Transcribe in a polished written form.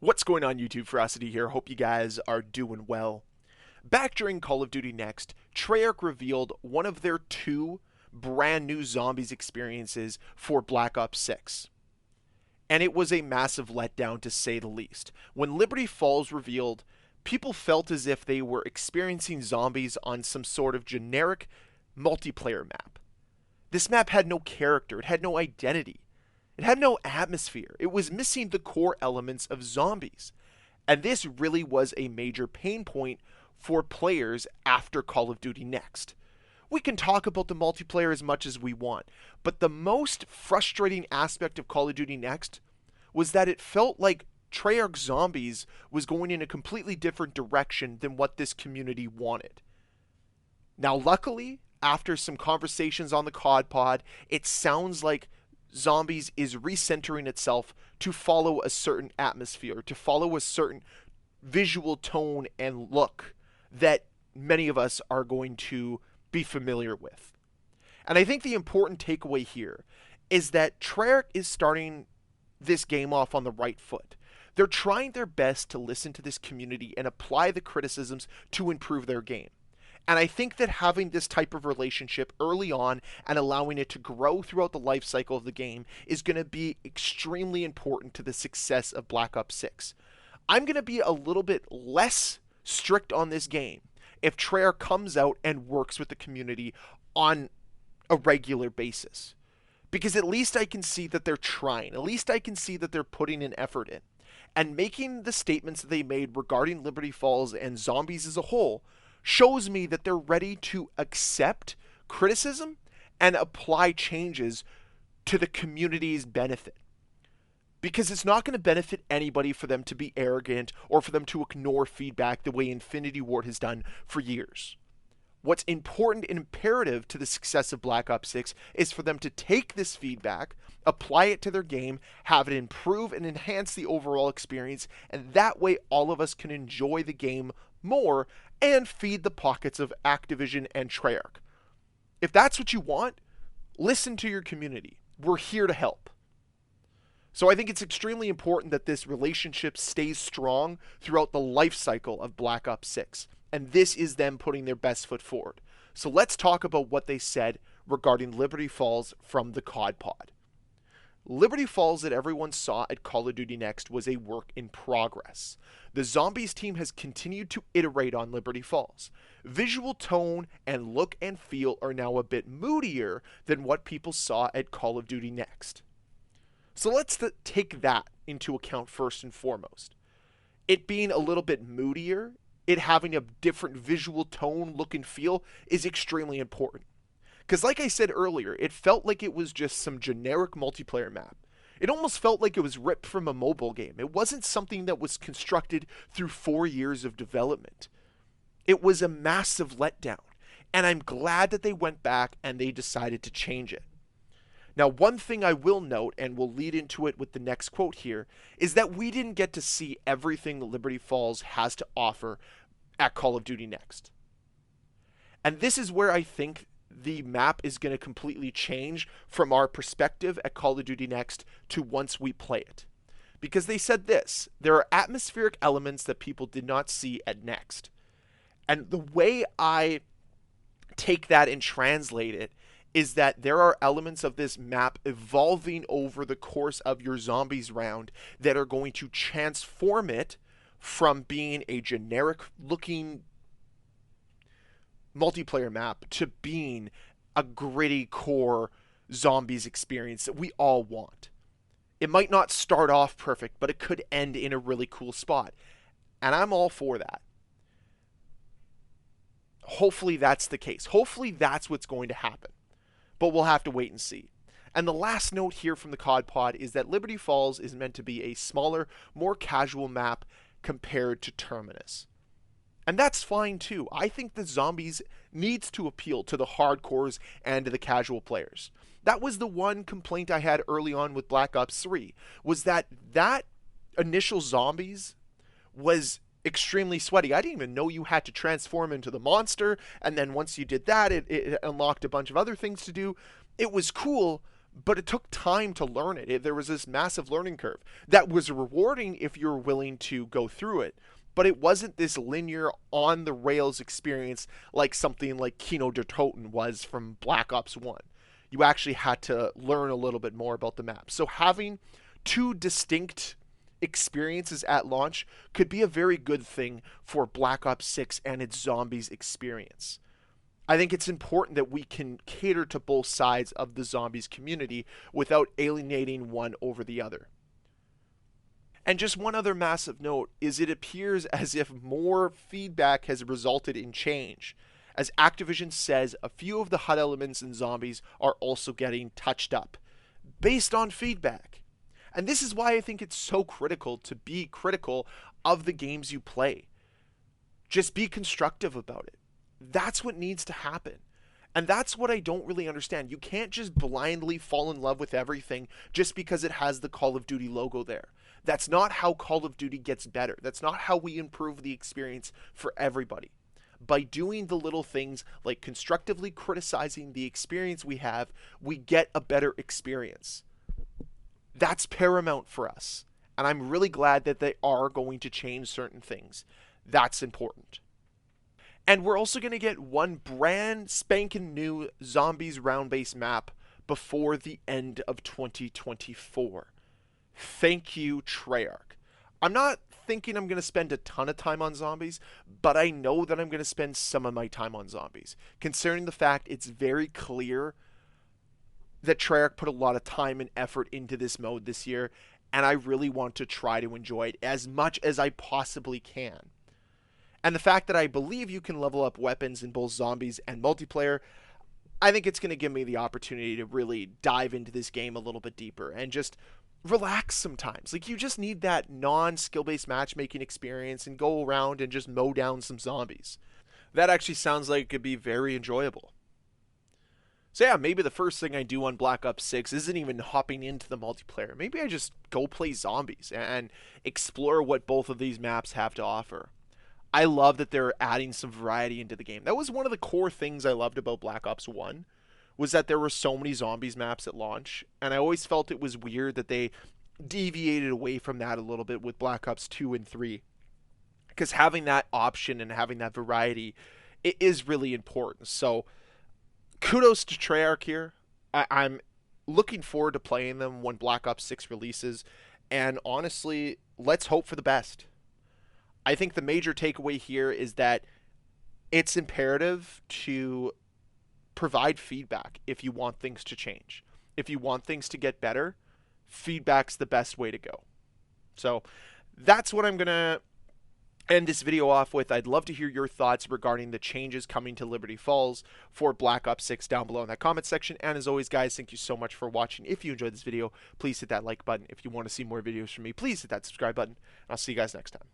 What's going on, YouTube? Ferocity here. Hope you guys are doing well. Back during Call of Duty Next, Treyarch revealed one of their two brand new zombies experiences for Black Ops 6. And it was a massive letdown, to say the least. When Liberty Falls revealed, people felt as if they were experiencing zombies on some sort of generic multiplayer map. This map had no character, it had no identity. It had no atmosphere. It was missing the core elements of zombies. And this really was a major pain point for players after Call of Duty Next. We can talk about the multiplayer as much as we want, but the most frustrating aspect of Call of Duty Next was that it felt like Treyarch Zombies was going in a completely different direction than what this community wanted. Now, luckily, after some conversations on the COD pod, it sounds like Zombies is recentering itself to follow a certain atmosphere, to follow a certain visual tone and look that many of us are going to be familiar with. And I think the important takeaway here is that Treyarch is starting this game off on the right foot. They're trying their best to listen to this community and apply the criticisms to improve their game. And I think that having this type of relationship early on and allowing it to grow throughout the life cycle of the game is going to be extremely important to the success of Black Ops 6. I'm going to be a little bit less strict on this game if Treyarch comes out and works with the community on a regular basis. Because at least I can see that they're trying. At least I can see that they're putting an effort in. And making the statements that they made regarding Liberty Falls and zombies as a whole shows me that they're ready to accept criticism and apply changes to the community's benefit. Because it's not going to benefit anybody for them to be arrogant or for them to ignore feedback the way Infinity Ward has done for years. What's important and imperative to the success of Black Ops 6 is for them to take this feedback, apply it to their game, have it improve and enhance the overall experience, and that way all of us can enjoy the game more and feed the pockets of Activision and Treyarch. If that's what you want, listen to your community. We're here to help. So I think it's extremely important that this relationship stays strong throughout the life cycle of Black Ops 6. And this is them putting their best foot forward. So let's talk about what they said regarding Liberty Falls from the COD pod. Liberty Falls that everyone saw at Call of Duty Next was a work in progress. The Zombies team has continued to iterate on Liberty Falls. Visual tone and look and feel are now a bit moodier than what people saw at Call of Duty Next. So let's take that into account first and foremost. It being a little bit moodier, it having a different visual tone, look, and feel is extremely important. Because like I said earlier, it felt like it was just some generic multiplayer map. It almost felt like it was ripped from a mobile game. It wasn't something that was constructed through 4 years of development. It was a massive letdown. And I'm glad that they went back and they decided to change it. Now, one thing I will note, and we'll lead into it with the next quote here, is that we didn't get to see everything that Liberty Falls has to offer at Call of Duty Next. And this is where I think the map is going to completely change from our perspective at Call of Duty Next to once we play it. Because they said this, there are atmospheric elements that people did not see at Next. And the way I take that and translate it is that there are elements of this map evolving over the course of your zombies round that are going to transform it from being a generic looking multiplayer map to being a gritty core zombies experience that we all want. It might not start off perfect, but it could end in a really cool spot. And I'm all for that. Hopefully that's the case. Hopefully that's what's going to happen. But we'll have to wait and see. And the last note here from the COD pod is that Liberty Falls is meant to be a smaller, more casual map compared to Terminus. And that's fine too. I think the Zombies needs to appeal to the hardcores and to the casual players. That was the one complaint I had early on with Black Ops 3, was that initial Zombies was extremely sweaty. I didn't even know you had to transform into the monster, and then once you did that, it unlocked a bunch of other things to do. It was cool, but it took time to learn it. There was this massive learning curve that was rewarding if you were willing to go through it, but it wasn't this linear on the rails experience like something like Kino der Toten was from Black Ops 1. You actually had to learn a little bit more about the map. So having two distinct experiences at launch could be a very good thing for Black Ops 6 and its zombies experience. I think it's important that we can cater to both sides of the zombies community without alienating one over the other. And just one other massive note is it appears as if more feedback has resulted in change. As Activision says, a few of the HUD elements in zombies are also getting touched up based on feedback. And this is why I think it's so critical to be critical of the games you play. Just be constructive about it. That's what needs to happen. And that's what I don't really understand. You can't just blindly fall in love with everything just because it has the Call of Duty logo there. That's not how Call of Duty gets better. That's not how we improve the experience for everybody. By doing the little things like constructively criticizing the experience we have, we get a better experience. That's paramount for us. And I'm really glad that they are going to change certain things. That's important. And we're also going to get one brand spanking new Zombies round-based map before the end of 2024. Thank you, Treyarch. I'm not thinking I'm going to spend a ton of time on zombies, but I know that I'm going to spend some of my time on zombies, considering the fact it's very clear that Treyarch put a lot of time and effort into this mode this year, and I really want to try to enjoy it as much as I possibly can. And the fact that I believe you can level up weapons in both zombies and multiplayer, I think it's going to give me the opportunity to really dive into this game a little bit deeper and just relax sometimes. Like, you just need that non-skill-based matchmaking experience and go around and just mow down some zombies. That actually sounds like it could be very enjoyable. So yeah, maybe the first thing I do on Black Ops 6 isn't even hopping into the multiplayer. Maybe I just go play zombies and explore what both of these maps have to offer. I love that they're adding some variety into the game. That was one of the core things I loved about Black Ops 1, was that there were so many zombies maps at launch, and I always felt it was weird that they deviated away from that a little bit with Black Ops 2 and 3. Because having that option and having that variety, it is really important. So kudos to Treyarch here. I'm looking forward to playing them when Black Ops 6 releases, and honestly, let's hope for the best. I think the major takeaway here is that it's imperative to provide feedback if you want things to change. If you want things to get better, feedback's the best way to go. So that's what I'm going to end this video off with. I'd love to hear your thoughts regarding the changes coming to Liberty Falls for Black Ops 6 down below in that comment section. And as always, guys, thank you so much for watching. If you enjoyed this video, please hit that like button. If you want to see more videos from me, please hit that subscribe button. I'll see you guys next time.